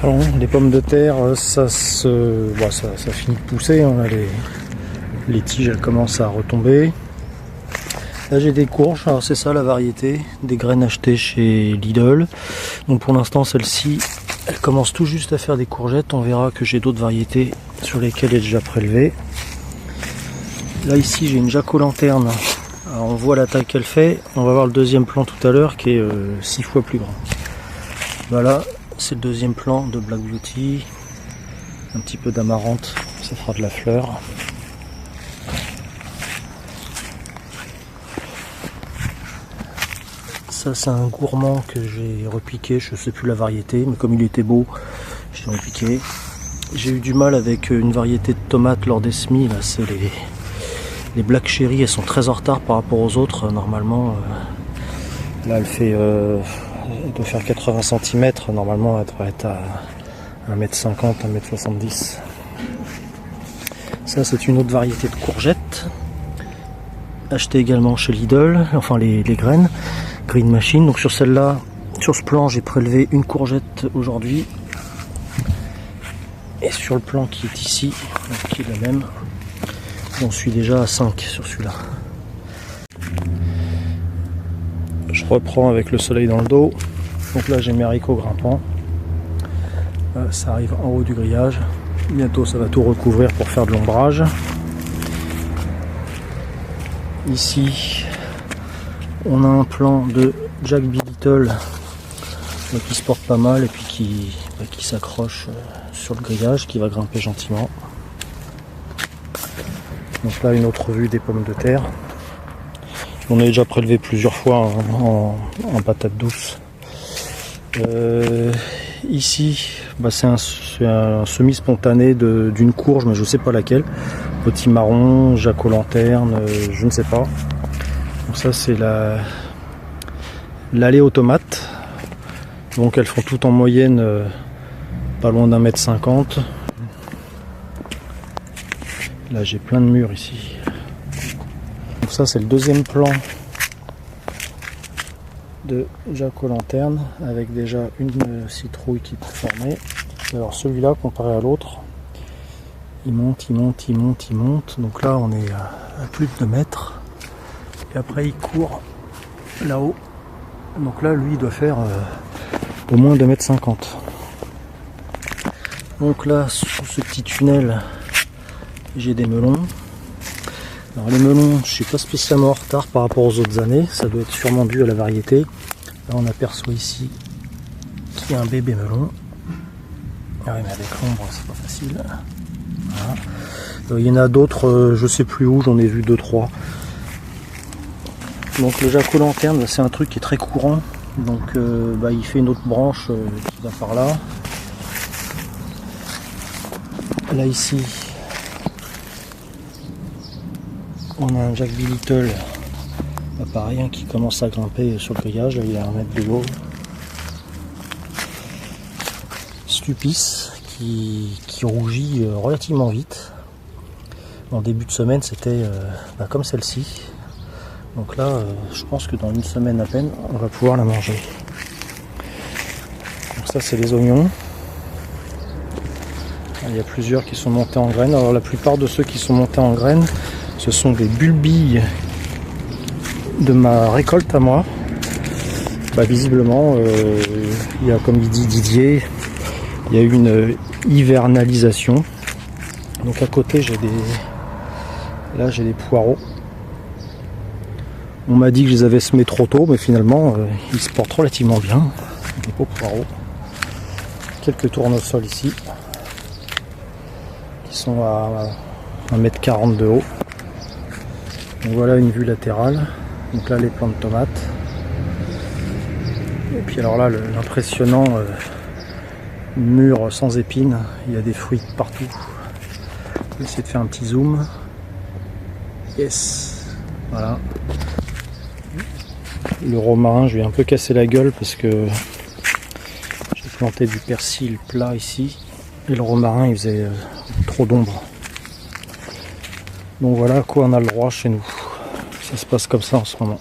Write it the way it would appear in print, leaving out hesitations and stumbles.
Alors, les pommes de terre, ça finit de pousser, hein, les tiges elles commencent à retomber. Là j'ai des courges, alors c'est ça la variété, des graines achetées chez Lidl. Donc pour l'instant celle-ci, elle commence tout juste à faire des courgettes. On verra que j'ai d'autres variétés sur lesquelles elle est déjà prélevée. Là ici j'ai une jaco-lanterne. Alors on voit la taille qu'elle fait. On va voir le deuxième plan tout à l'heure qui est 6 fois plus grand. Voilà, c'est le deuxième plan de Black Beauty. Un petit peu d'amarante, ça fera de la fleur. Ça c'est un gourmand que j'ai repiqué, je sais plus la variété, mais comme il était beau, j'ai repiqué. J'ai eu du mal avec une variété de tomates lors des semis, là c'est les Black Cherry, elles sont très en retard par rapport aux autres, normalement. Là elle doit faire 80 cm, normalement elle devrait être à 1m50, 1m70. Ça c'est une autre variété de courgettes, achetée également chez Lidl, enfin les graines. Green Machine. Donc sur celle-là, sur ce plan, j'ai prélevé une courgette aujourd'hui. Et sur le plan qui est ici, donc qui est le même, j'en suis déjà à 5 sur celui-là. Je reprends avec le soleil dans le dos. Donc là, j'ai mes haricots grimpants. Ça arrive en haut du grillage. Bientôt, ça va tout recouvrir pour faire de l'ombrage. Ici, on a un plan de Jack B. Little qui se porte pas mal et puis qui s'accroche sur le grillage, qui va grimper gentiment. Donc là une autre vue des pommes de terre. On a déjà prélevé plusieurs fois en patate douce. Ici c'est un semis spontané d'une courge, mais je sais pas laquelle. Petit marron, jaco-lanterne, je ne sais pas. Donc ça c'est l'allée aux tomates. Donc elles font toutes en moyenne pas loin d'1m50. Là j'ai plein de murs ici. Donc ça c'est le deuxième plan de jaco-lanterne avec déjà une citrouille qui peut former. Alors celui-là comparé à l'autre, il monte. Donc là on est à plus de 2 mètres. Et après il court là-haut. Donc là lui il doit faire au moins 2,50 m. Donc là sous ce petit tunnel j'ai des melons. Alors les melons je suis pas spécialement en retard par rapport aux autres années. Ça doit être sûrement dû à la variété. Là on aperçoit ici qu'il y a un bébé melon. Ah oui mais avec l'ombre c'est pas facile. Voilà. Il y en a d'autres, je sais plus où, j'en ai vu 2-3. Donc le jaco-lanterne, c'est un truc qui est très courant. Donc il fait une autre branche qui va par là. Là ici, on a un Jack B. Little, pareil, qui commence à grimper sur le grillage. Là, il est à 1 mètre de haut. Stupis qui rougit relativement vite. En début de semaine, c'était comme celle-ci. Donc là, je pense que dans une semaine à peine, on va pouvoir la manger. Donc ça, c'est les oignons. Il y a plusieurs qui sont montés en graines. Alors la plupart de ceux qui sont montés en graines, ce sont des bulbilles de ma récolte à moi. Visiblement, il y a, comme il dit Didier, il y a eu une hivernalisation. Donc à côté, j'ai des poireaux. On m'a dit que je les avais semés trop tôt, mais finalement, ils se portent relativement bien. Des beaux poireaux. Quelques tournesols ici, qui sont à 1,40 m de haut. Donc voilà une vue latérale. Donc là, les plants de tomates. Et puis alors là, l'impressionnant mur sans épines. Il y a des fruits partout. Je vais essayer de faire un petit zoom. Yes. Voilà. Le romarin, je vais un peu casser la gueule parce que j'ai planté du persil plat ici et le romarin il faisait trop d'ombre. Donc voilà à quoi on a le droit chez nous. Ça se passe comme ça en ce moment.